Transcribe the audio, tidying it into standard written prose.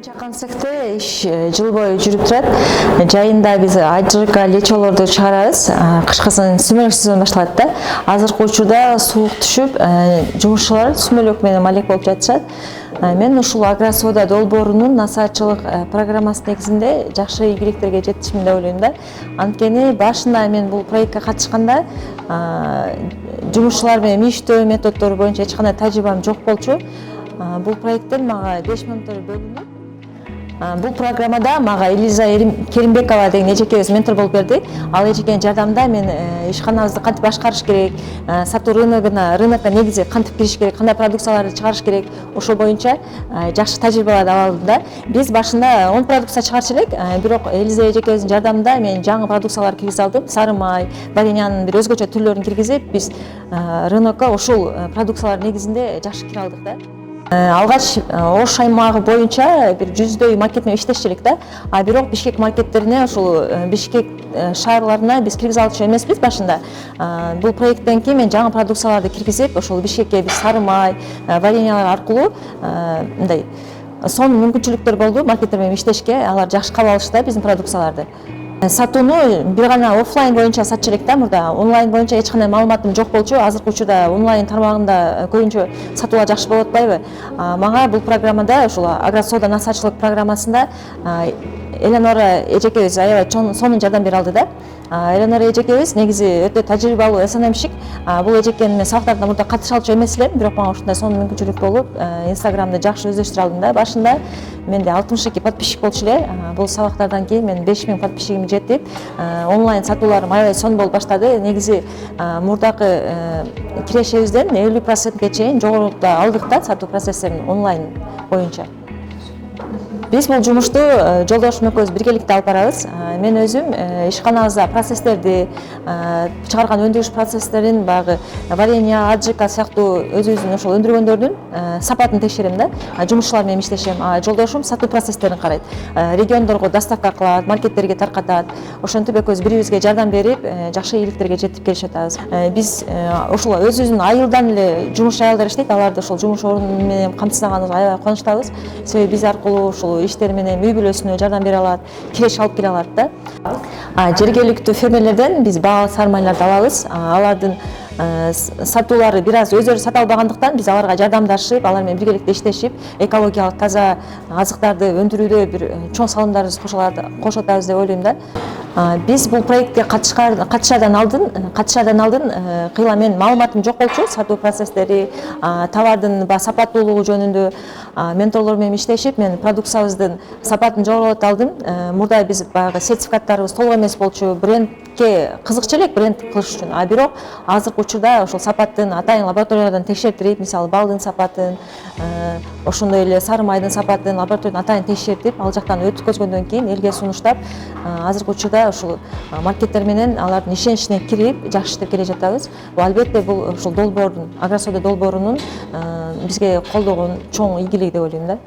Чакан цехте иш жыл бою жүрүп турат. Жайында биз ажырка лечолорду чыгарабыз. Кышкысын сүмөлөк сезон башталат да. Азыркы учурда суук түшүп, жумушчулар сүмөлөк менен малек болуп жатышат. Мен ушул Агросода долбоорунун насаатчылык программасы негизинде жакшы ийгиликтерге жетишимин деп ойлойм да. Анткени башында мен бул проектке катышканда жумушчулар менен иштөө методдору боюнча эч кандай тажрыйбам жок болчу. Бул проекттен мага 5 миңдер бөлүнүп, бул программада мага Элиза Керимбекова деген эжекебиз ментор болуп берди. Ал эжекенин жардамында мен ишканабызды кантип башкарыш керек, сатуу рынокко негизи кантип кириш керек, кандай продукцияларды чыгарыш керек, ошол боюнча жакшы тажрыйбаларды ала алдым да. Биз башында 10 продукция чыгарчу элек, бирок Элиза эжекебиздин жардамында мен жаңы продукцияларды киргизе алдым. Сары май, вареньянын бир өзгөчө түрлөрүн киргизип, биз рынокко ошол продукциялар негизинде жакшы кире алдык да. Алгач Ош аймагы боюнча бир 100дөй маркет менен иштешчү элек да. Бирок Бишкек маркеттерине, ушул Бишкек шаарларына биз киргизе алчу эмеспиз башында. Бул проекттен кийин мен жаңы продукцияларды киргизип, ошол Бишкекке биз сары май, вареньялар аркылуу мындай сонун мүмкүнчүлүктөр болду маркеттер менен иштешке. Алар жакшы кабыл алышты биздин продукцияларды. Сатууну бир гана офлайн боюнча сатчу элек да мурда. Онлайн боюнча эч кандай маалыматым жок болчу. Азыркы учурда онлайн тармагында көбүнчө сатуулар жакшы болуп атпайбы? Мага бул программада, ушул Агросода насаатчылык программасында Эленора эжекебиз аябай сонун жардам бере алды да. Эленора эжекебиз негизи өтө тажрыйбалуу СНМщик. Бул эжекени мен сабактарда мурда катыша алчу эмес элем, бирок мага ушундай сонун мүмкүнчүлүк болуп, Инстаграмды жакшы өздөштүрө алдым да. Башында менде 62 подписчик болчу эле. Бул сабактардан кийин мен 5000 подписчигим жетип, онлайн сатууларым аябай сонун болуп баштады. Негизи мурдакы кирешебизден 50%ке чейин жогорулукта алдык да сатуу процесстерин онлайн боюнча. Биз бул жумушту жолдошум экөөбүз биргеликте алып барабыз. Мен өзүм ишканабызда процесстерди, чыгарган өндүрүш процесстерин, баягы варенья, аджика сыяктуу өзүбүздүн ошол өндүргөндөрдүн сапатын текшерем да. Жумушчулар менен иштешем. Жолдошум сатуу процесстерин карайт. Региондорго доставка кылат, маркеттерге таркатат. Ошентип экөөбүз бири бирибизге жардам берип, жакшы ийгиликтерге жетип келишип атабыз. Биз ошол өзүбүздүн айылдан эле жумушчу аялдар иштейт. Аларды ошол жумуш ордуну менен камсыздаганыбызга аябай кубанычтабыз. Себеби биз аркылуу ушул иштери менен үй бүлөсүнө жардам бере алат, киреш алып келе алат да. Жергиликтүү фермерлерден биз баалуу сары майларды алабыз. Алардын сатуулары бир аз өздөрү сата албагандыктан биз аларга жардамдашып, алар менен биргеликте иштешип, экологиялык таза азыктарды өндүрүүдө бир чоң салымдарыбызды кошуп атабыз деп ойлойм да. Биз бул проектке катышаардан алдын кыйла мен маалыматым жок болчу. Сатуу процесстери, товардын сапаттуулугу жөнүндө менторлор менен иштешип, мен продукциябыздын сапатын жогорулата алдым. Мурда биз баягы сертификаттарыбыз толук эмес болчу. Брендке кызыкчу элек бренд кылыш үчүн. Бирок азыркы учурда ошол сапаттын атайын лабораториялардан текшертип, мисалы балдын сапатын, ошондой эле сары майдын сапатын лабораториядан атайын текшертип, ал жактан өткөзгөндөн кийин элге сунуштап, азыркы учурда ушул маркеттер менен алардын ишеничине кирип, жакшы иштеп келе жатабыз. Албетте бул ушул долбоордун, Агросода долбоорунун бизге колдогон чоң ийгилиги деп ойлойм да.